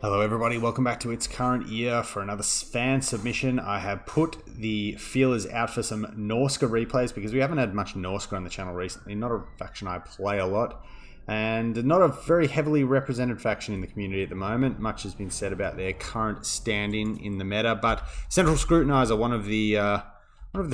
Hello everybody, welcome back to Its Current Year for another fan submission. I have put the feelers out for some Norsca replays because we haven't had much Norsca on the channel recently. Not a faction I play a lot, and not a very heavily represented faction in the community at the moment. Much has been said about their current standing in the meta, but Central Scrutiniser, one of the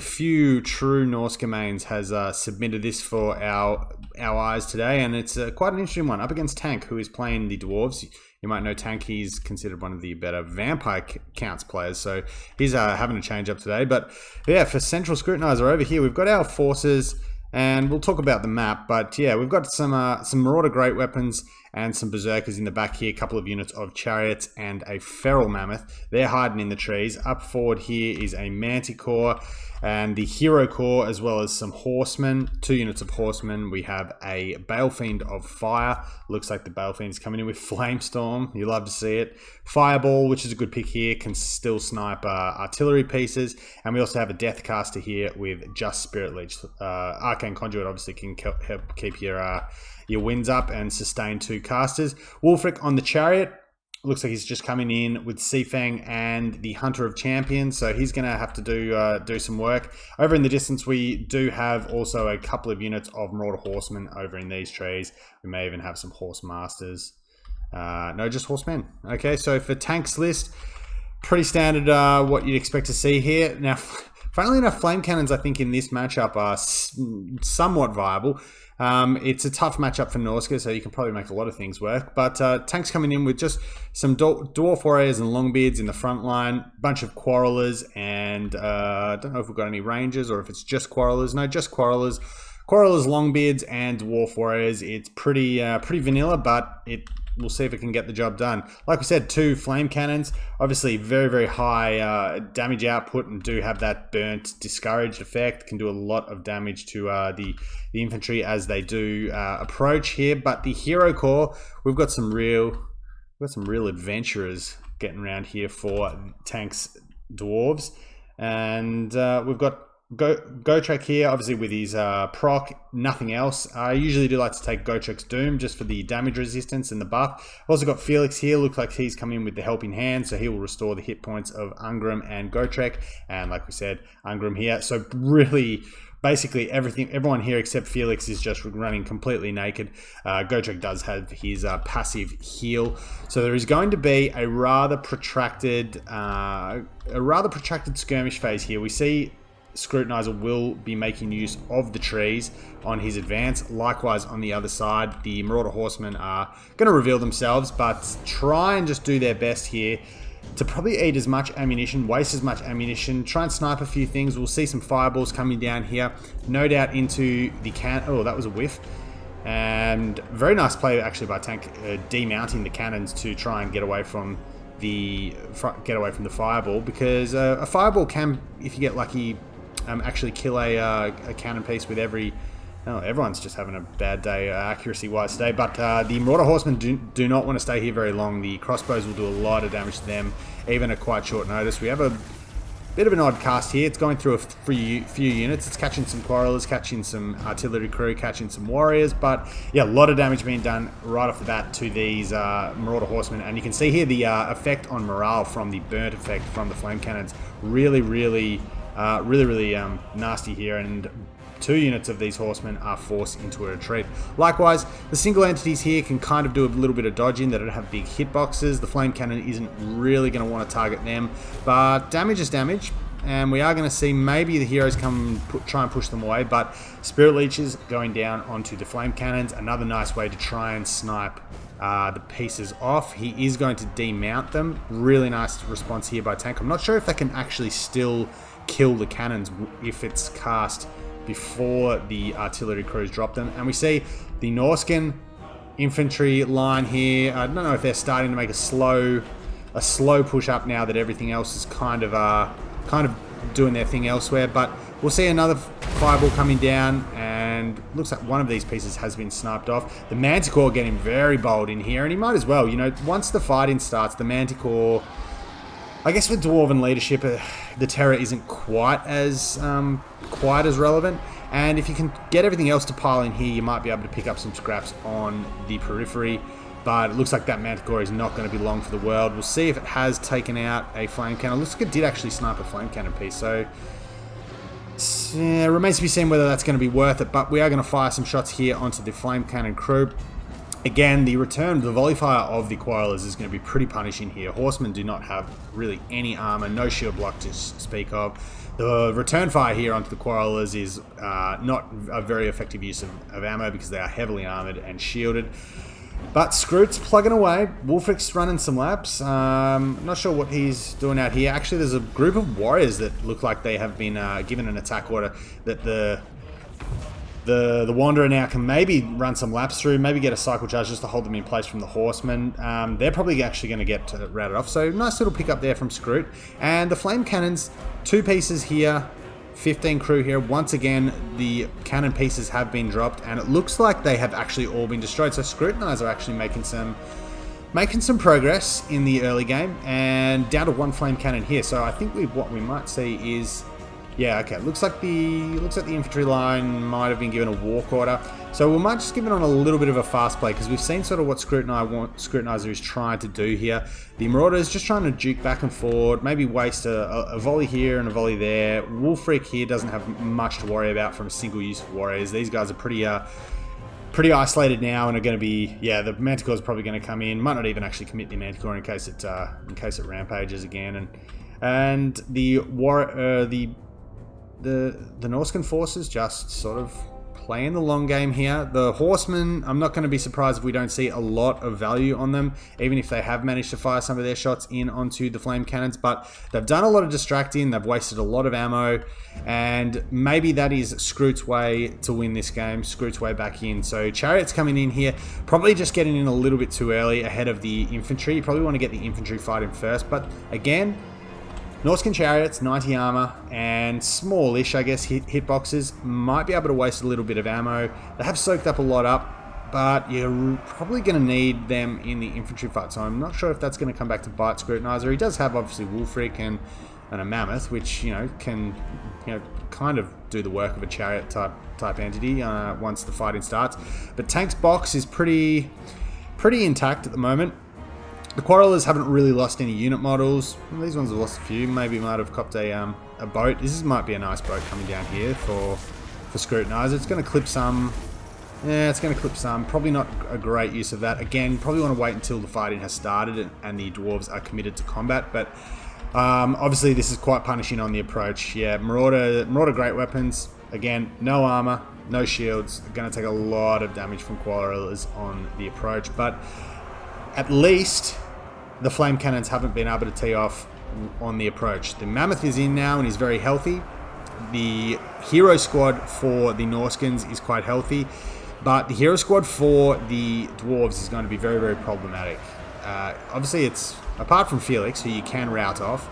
few true Norsca mains, has submitted this for our eyes today, and it's quite an interesting one up against Tank, who is playing the Dwarfs. You might know Tank, he's considered one of the better vampire counts players, so he's having a change up today. But yeah, for Central Scrutiniser over here, we've got our forces, and we'll talk about the map. But yeah, we've got some Marauder Great Weapons and some Berserkers in the back here, a couple of units of Chariots and a Feral Mammoth. They're hiding in the trees. Up forward here is a Manticore and the Hero Corps, as well as some Horsemen, 2 units of Horsemen. We have a Balefiend of Fire. Looks like the Balefiend is coming in with Flamestorm. You love to see it. Fireball, which is a good pick here, can still snipe artillery pieces. And we also have a Deathcaster here with just Spirit Leech. Arcane Conduit obviously can help keep your winds up and sustain 2 casters. Wulfric on the Chariot. Looks like he's just coming in with Seafang and the Hunter of Champions, so he's going to have to do some work. Over in the distance, we do have also a couple of units of Marauder Horsemen over in these trees. We may even have some Horse Masters. No, just Horsemen. Okay, so for Tank's list, pretty standard what you'd expect to see here. Now, funnily enough, Flame Cannons, I think, in this matchup are somewhat viable. It's a tough matchup for Norsca, so you can probably make a lot of things work. But Tank's coming in with just some Dwarf Warriors and Longbeards in the front line, bunch of Quarrelers, and I don't know if we've got any Rangers or if it's just Quarrelers. No, just Quarrelers. Quarrelers, Longbeards, and Dwarf Warriors. It's pretty vanilla, but we'll see if it can get the job done. Like we said, 2 Flame Cannons, obviously very, very high damage output, and do have that burnt, discouraged effect. Can do a lot of damage to the infantry as they do approach here. But the Hero Corps, we've got some real adventurers getting around here for Tank's Dwarves, and we've got Gotrek here, obviously with his proc, nothing else. I usually do like to take Gotrek's Doom just for the damage resistance and the buff. Also got Felix here, looks like he's come in with the Helping Hand, so he will restore the hit points of Ungram and Gotrek. And like we said, Ungram here. So really, basically everyone here except Felix is just running completely naked. Gotrek does have his passive heal. So there is going to be a rather protracted skirmish phase here. We see Scrutiniser will be making use of the trees on his advance. Likewise, on the other side, the Marauder Horsemen are going to reveal themselves, but try and just do their best here to probably eat as much ammunition, waste as much ammunition, try and snipe a few things. We'll see some fireballs coming down here, no doubt into the can. Oh, that was a whiff. And very nice play actually by Tank, demounting the cannons to try and get away from the fireball, because a fireball can, if you get lucky, actually kill a cannon piece with every... Oh, everyone's just having a bad day accuracy-wise today. But the Marauder Horsemen do not want to stay here very long. The crossbows will do a lot of damage to them, even at quite short notice. We have a bit of an odd cast here. It's going through a few units. It's catching some Quarrelers, catching some Artillery Crew, catching some Warriors. But yeah, a lot of damage being done right off the bat to these Marauder Horsemen. And you can see here the effect on morale from the burnt effect from the Flame Cannons. Really nasty here, and 2 units of these horsemen are forced into a retreat. Likewise, the single entities here can kind of do a little bit of dodging. They don't have big hitboxes. The Flame Cannon isn't really going to want to target them, but damage is damage, and we are going to see maybe the heroes come try and push them away, but Spirit Leeches going down onto the Flame Cannons, another nice way to try and snipe the pieces off. He is going to demount them. Really nice response here by Tank. I'm not sure if they can actually still kill the cannons if it's cast before the artillery crews drop them. And we see the Norscan infantry line here. I don't know if they're starting to make a slow push up now that everything else is kind of doing their thing elsewhere. But we'll see another fireball coming down, and looks like one of these pieces has been sniped off. The Manticore getting very bold in here, and he might as well. You know, once the fighting starts, the Manticore, I guess with Dwarven leadership, the Terror isn't quite as relevant. And if you can get everything else to pile in here, you might be able to pick up some scraps on the periphery. but it looks like that Manticore is not going to be long for the world. We'll see if it has taken out a flame cannon. Looks like it did actually snipe a flame cannon piece, so yeah, remains to be seen whether that's going to be worth it, but we are going to fire some shots here onto the flame cannon crew. Again, the volley fire of the Quarrelers is going to be pretty punishing here. Horsemen do not have really any armor, no shield block to speak of. The return fire here onto the Quarrelers is not a very effective use of ammo because they are heavily armored and shielded. But Scroot's plugging away. Wulfric's running some laps. Not sure what he's doing out here. Actually, there's a group of warriors that look like they have been given an attack order that the Wanderer now can maybe run some laps through, maybe get a cycle charge just to hold them in place from the Horsemen. They're probably actually going to get routed off. So nice little pick up there from Scroot. And the Flame Cannons, 2 pieces here, 15 crew here. Once again, the cannon pieces have been dropped, and it looks like they have actually all been destroyed. So Scrutiniser are actually making some progress in the early game, and down to 1 flame cannon here. So I think what we might see is, yeah, okay. Looks like the infantry line might have been given a walk order. So we might just give it on a little bit of a fast play, because we've seen sort of what Scrutiniser is trying to do here. The Marauder is just trying to duke back and forward, maybe waste a volley here and a volley there. Wulfric here doesn't have much to worry about from a single use of warriors. These guys are pretty isolated now, and are going to be, yeah, the Manticore is probably going to come in. Might not even actually commit the Manticore in case it rampages again. And the Norscan forces just sort of playing the long game here. The Horsemen, I'm not going to be surprised if we don't see a lot of value on them, even if they have managed to fire some of their shots in onto the flame cannons. But they've done a lot of distracting, they've wasted a lot of ammo, and maybe that is Scroot's way to win this game, Scroot's way back in. So Chariots coming in here, probably just getting in a little bit too early ahead of the infantry. You probably want to get the infantry fighting first, but again, Norscan Chariots, 90 armor, and smallish, I guess, hitboxes. Might be able to waste a little bit of ammo. They have soaked up a lot up, but you're probably going to need them in the infantry fight. So I'm not sure if that's going to come back to bite Scrutiniser. He does have, obviously, Wulfric and a Mammoth, which, can kind of do the work of a chariot type entity once the fighting starts. But Tank's box is pretty intact at the moment. The Quarrelers haven't really lost any unit models. These ones have lost a few. Maybe might have copped a boat. This might be a nice boat coming down here for Scrutiniser. It's going to clip some. Yeah, it's going to clip some. Probably not a great use of that. Again, probably want to wait until the fighting has started and the Dwarves are committed to combat. But obviously this is quite punishing on the approach. Yeah, Marauder great weapons. Again, no armor, no shields. Going to take a lot of damage from Quarrelers on the approach. But at least the flame cannons haven't been able to tee off on the approach. The Mammoth is in now and is very healthy. The hero squad for the Norscans is quite healthy, but the hero squad for the Dwarves is going to be very, very problematic. Obviously, it's apart from Felix, who you can rout off,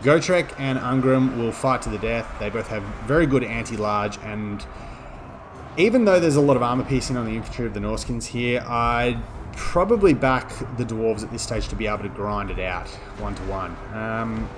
Gotrek and Ungram will fight to the death. They both have very good anti-large, and even though there's a lot of armor piercing on the infantry of the Norscans here, I'd probably back the Dwarves at this stage to be able to grind it out 1-to-1.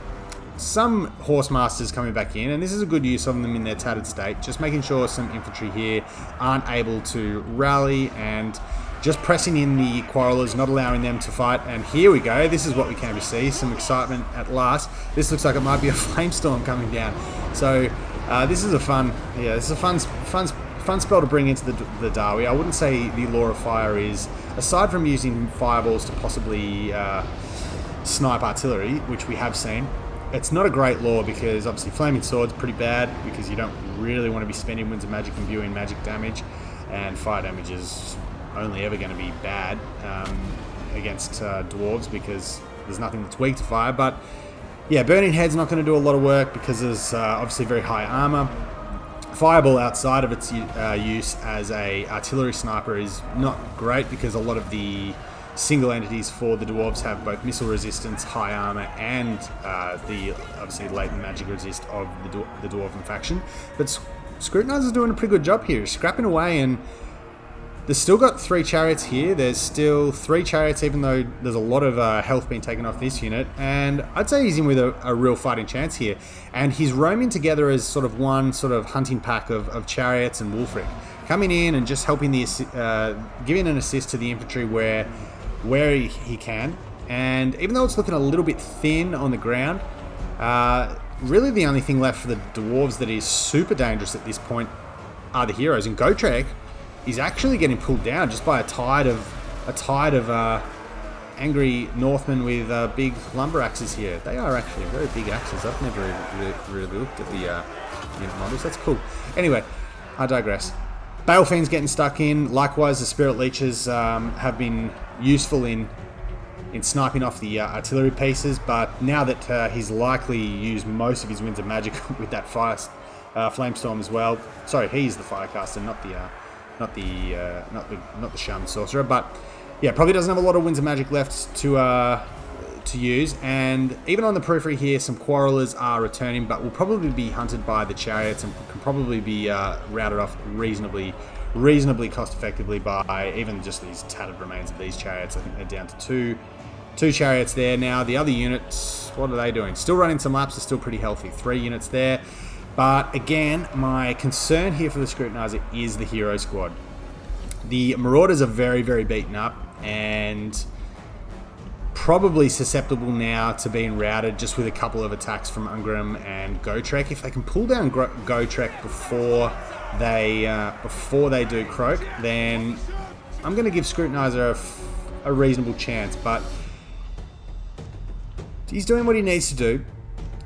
Some horse masters coming back in, and this is a good use of them in their tattered state, just making sure some infantry here aren't able to rally and just pressing in the Quarrelers, not allowing them to fight. And here we go, this is what we came to see, some excitement at last. This looks like it might be a flamestorm coming down. So this is a fun spell to bring into the Darwi. I wouldn't say the Law of Fire is, aside from using fireballs to possibly snipe artillery, which we have seen, it's not a great law, because obviously Flaming Sword's pretty bad, because you don't really want to be spending Winds of Magic and viewing magic damage, and fire damage is only ever going to be bad against Dwarves, because there's nothing that's weak to fire. But yeah, Burning Head's not going to do a lot of work, because there's obviously very high armor. Fireball outside of its use as a artillery sniper is not great, because a lot of the single entities for the Dwarves have both missile resistance, high armor, and the obviously latent magic resist of the Dwarven faction. But Scrutiniser's doing a pretty good job here, scrapping away, and there's still got 3 chariots here. There's still 3 chariots, even though there's a lot of health being taken off this unit. And I'd say he's in with a real fighting chance here. And he's roaming together as sort of one sort of hunting pack of chariots and Wulfric, coming in and just helping giving an assist to the infantry where where he can. And even though it's looking a little bit thin on the ground, really the only thing left for the dwarves that is super dangerous at this point are the heroes. And Gotrek is actually getting pulled down just by a tide of angry Northmen with big lumber axes here. They are actually very big axes. I've never really looked at the unit models. That's cool. Anyway, I digress. Balefiend's getting stuck in. Likewise, the Spirit Leeches have been useful in sniping off the artillery pieces, but now that he's likely used most of his Winds of Magic with that Flamestorm as well. Sorry, he's the Firecaster, not the Shunned Sorcerer. But yeah, probably doesn't have a lot of Winds of Magic left to use. And even on the periphery here, some Quarrelers are returning, but will probably be hunted by the Chariots and can probably be routed off reasonably cost effectively by even just these tattered remains of these Chariots. I think they're down to two Chariots there now. The other units, what are they doing? Still running some laps, are still pretty healthy. 3 units there. But again, my concern here for the Scrutiniser is the hero squad. The Marauders are very, very beaten up and probably susceptible now to being routed just with a couple of attacks from Ungrim and Gotrek. If they can pull down Gotrek before they do Croak, then I'm going to give Scrutiniser a reasonable chance. But he's doing what he needs to do,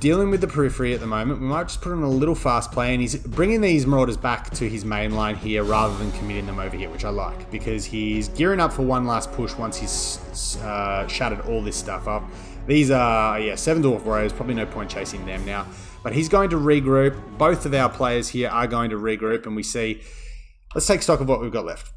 dealing with the periphery at the moment. We might just put him in a little fast play, and he's bringing these Marauders back to his main line here rather than committing them over here, which I like, because he's gearing up for one last push once he's shattered all this stuff up. These are, 7 Dwarf Warriors, probably no point chasing them now. But he's going to regroup. Both of our players here are going to regroup, and we see, let's take stock of what we've got left.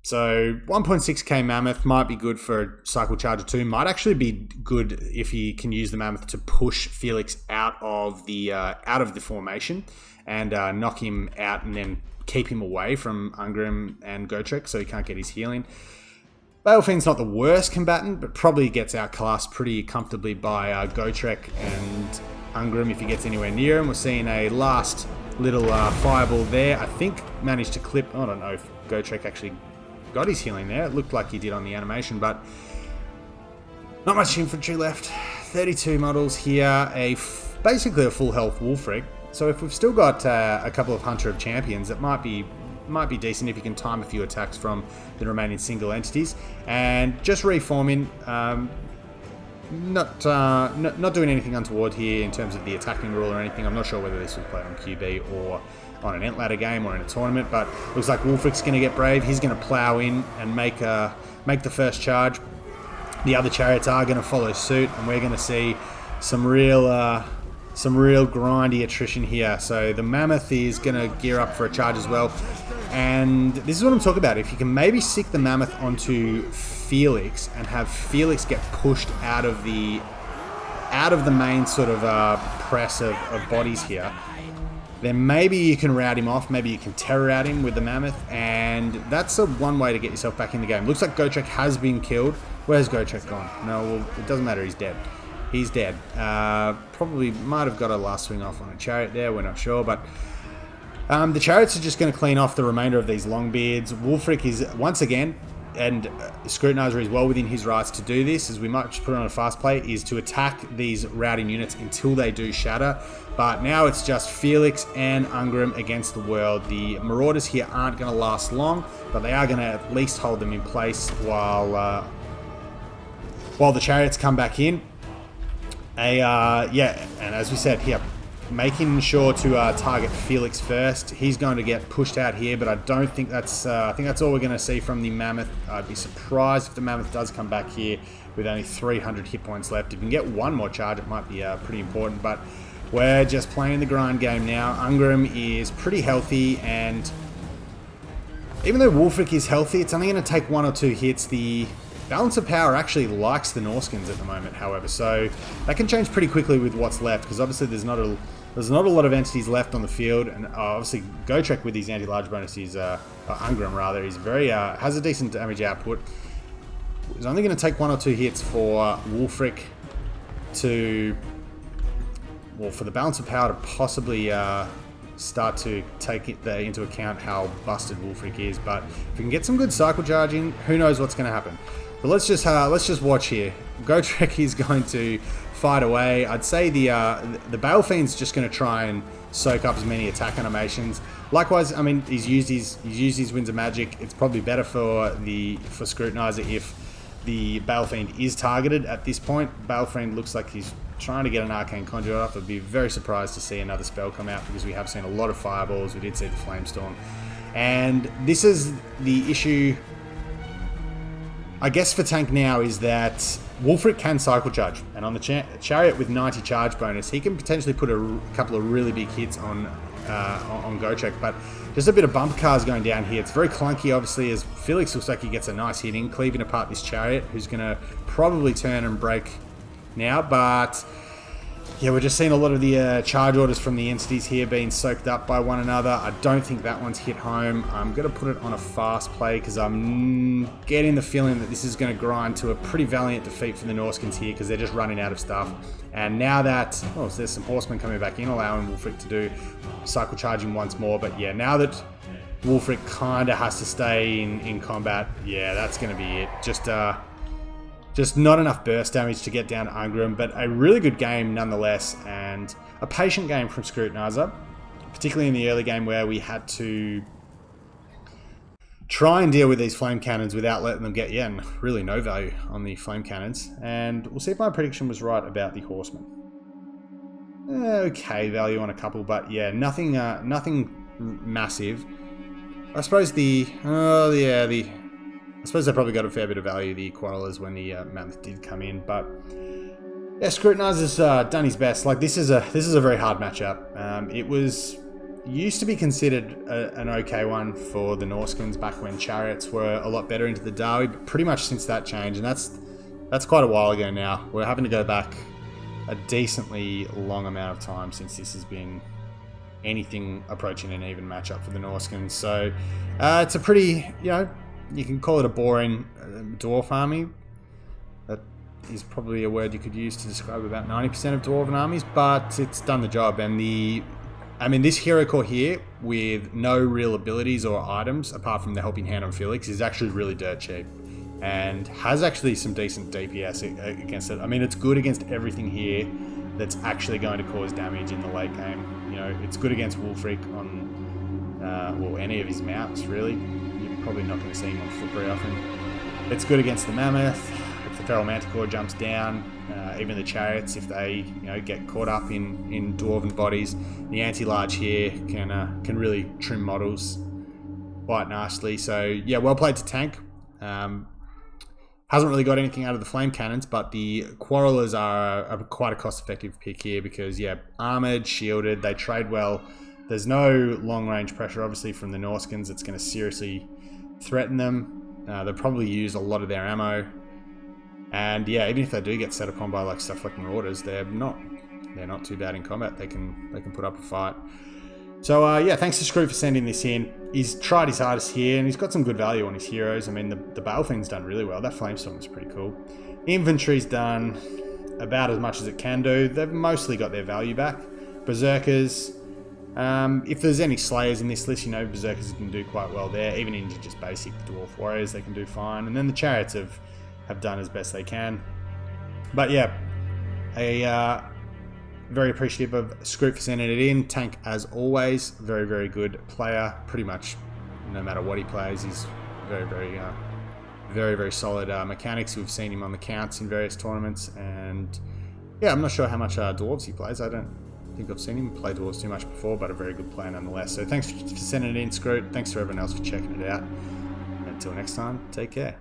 So 1.6k Mammoth might be good for Cycle Charger 2. Might actually be good if he can use the Mammoth to push Felix out of the formation and knock him out and then keep him away from Ungrim and Gotrek so he can't get his healing. Balefiend's not the worst combatant, but probably gets outclassed pretty comfortably by Gotrek and Ungrim if he gets anywhere near him. We're seeing a last little fireball there. I think managed to clip. I don't know if Gotrek actually got his healing there. It looked like he did on the animation, but not much infantry left. 32 models here, basically a full health Wulfric. So if we've still got a couple of Hunter of Champions, it might be decent if you can time a few attacks from the remaining single entities. And just reforming, not doing anything untoward here in terms of the attacking rule or anything. I'm not sure whether this was played on QB or on an Ent Ladder game or in a tournament, but looks like Wulfric's going to get brave. He's going to plow in and make the first charge. The other Chariots are going to follow suit, and we're going to see some real grindy attrition here. So the Mammoth is going to gear up for a charge as well, and this is what I'm talking about. If you can maybe stick the Mammoth onto Felix and have Felix get pushed out of the main sort of press of bodies here, then maybe you can rout him off, maybe you can terror out him with the Mammoth, and that's one way to get yourself back in the game. Looks like Gotrek has been killed. Where's Gotrek gone? No, well, it doesn't matter, he's dead. He's dead. Probably might have got a last swing off on a Chariot there, we're not sure, but the Chariots are just going to clean off the remainder of these Longbeards. Wulfric is, once again, and Scrutiniser is well within his rights to do this, as we might just put it on a fast play, is to attack these routing units until they do shatter. But now it's just Felix and Ungrim against the world. The Marauders here aren't going to last long, but they are going to at least hold them in place while the Chariots come back in. And as we said here, making sure to target Felix first. He's going to get pushed out here, but I don't think that's. I think that's all we're going to see from the Mammoth. I'd be surprised if the Mammoth does come back here with only 300 hit points left. If you can get one more charge, it might be pretty important. But we're just playing the grind game now. Ungrim is pretty healthy, and even though Wulfric is healthy, it's only going to take 1 or 2 hits. The Balance of Power actually likes the Norscans at the moment, however, so that can change pretty quickly with what's left, because obviously there's not a lot of entities left on the field, and obviously Gotrek with his anti-large bonus is Ungrim rather, is very has a decent damage output. It's only going to take 1 or 2 hits for Wulfric for the Balance of Power to possibly start to take into account how busted Wulfric is. But if we can get some good cycle charging, who knows what's going to happen. But let's just watch here. Gotrek is going to fight away. I'd say the Balefiend's just going to try and soak up as many attack animations. Likewise, I mean, he's used his Winds of Magic. It's probably better for Scrutiniser if the Balefiend is targeted at this point. Balefiend looks like he's trying to get an Arcane Conduit off. I'd be very surprised to see another spell come out because we have seen a lot of fireballs. We did see the Flamestorm. And this is the issue, I guess, for tank now, is that Wulfric can cycle charge. And on the Chariot with 90 charge bonus, he can potentially put a couple of really big hits on Gotrek. But just a bit of bumper cars going down here. It's very clunky, obviously, as Felix looks like he gets a nice hit in, cleaving apart this Chariot, who's going to probably turn and break now. But yeah, we're just seeing a lot of the charge orders from the entities here being soaked up by one another. I don't think that one's hit home. I'm going to put it on a fast play because I'm getting the feeling that this is going to grind to a pretty valiant defeat for the Norscans here because they're just running out of stuff. And now that, oh, so there's some horsemen coming back in, allowing Wulfric to do cycle charging once more. But yeah, now that Wulfric kind of has to stay in combat, yeah, that's going to be it. Just not enough burst damage to get down to Ungrim, but a really good game nonetheless, and a patient game from Scrutiniser, particularly in the early game where we had to try and deal with these flame cannons without letting them get, really no value on the flame cannons. And we'll see if my prediction was right about the horsemen. Okay, value on a couple, but yeah, nothing massive. I suppose I suppose they probably got a fair bit of value, the Quarrelers, when the Mammoth did come in. But yeah, Scrutiniser's done his best. Like, this is a very hard matchup. It used to be considered an okay one for the Norscans back when Chariots were a lot better into the Dawi, but pretty much since that change, and that's quite a while ago now. We're having to go back a decently long amount of time since this has been anything approaching an even matchup for the Norscans. So it's a pretty, you can call it a boring dwarf army. That is probably a word you could use to describe about 90% of dwarven armies, but it's done the job. And this hero core here, with no real abilities or items apart from the helping hand on Felix, is actually really dirt cheap and has actually some decent DPS against it. I mean, it's good against everything here that's actually going to cause damage in the late game. It's good against Wulfric on any of his mounts, really. Probably not going to see him on foot very often. It's good against the Mammoth if the Feral Manticore jumps down. Even the Chariots, if they get caught up in dwarven bodies. The anti-large here can really trim models quite nicely. So yeah, well played to tank. Hasn't really got anything out of the flame cannons, but the Quarrelers are quite a cost-effective pick here because armored, shielded, they trade well. There's no long-range pressure, obviously, from the Norscans. It's going to seriously threaten them. They'll probably use a lot of their ammo. And yeah, even if they do get set upon by stuff like Marauders, they're not too bad in combat. They can put up a fight. So yeah, thanks to Screw for sending this in. He's tried his hardest here, and he's got some good value on his heroes. I mean, the Balefiend's done really well. That Flamestorm is pretty cool. Inventory's done about as much as it can do. They've mostly got their value back. Berserkers, if there's any Slayers in this list, Berserkers can do quite well there. Even in just basic Dwarf Warriors, they can do fine. And then the Chariots have done as best they can. But yeah, very appreciative of Scroot for sending it in. Tank, as always, very, very good player. Pretty much no matter what he plays, he's very, very, very, very solid mechanics. We've seen him on the counts in various tournaments. And yeah, I'm not sure how much Dwarves he plays. I don't think I've seen him play Dwarves too much before, but a very good player nonetheless. So thanks for sending it in, Scroot. Thanks to everyone else for checking it out. Until next time, take care.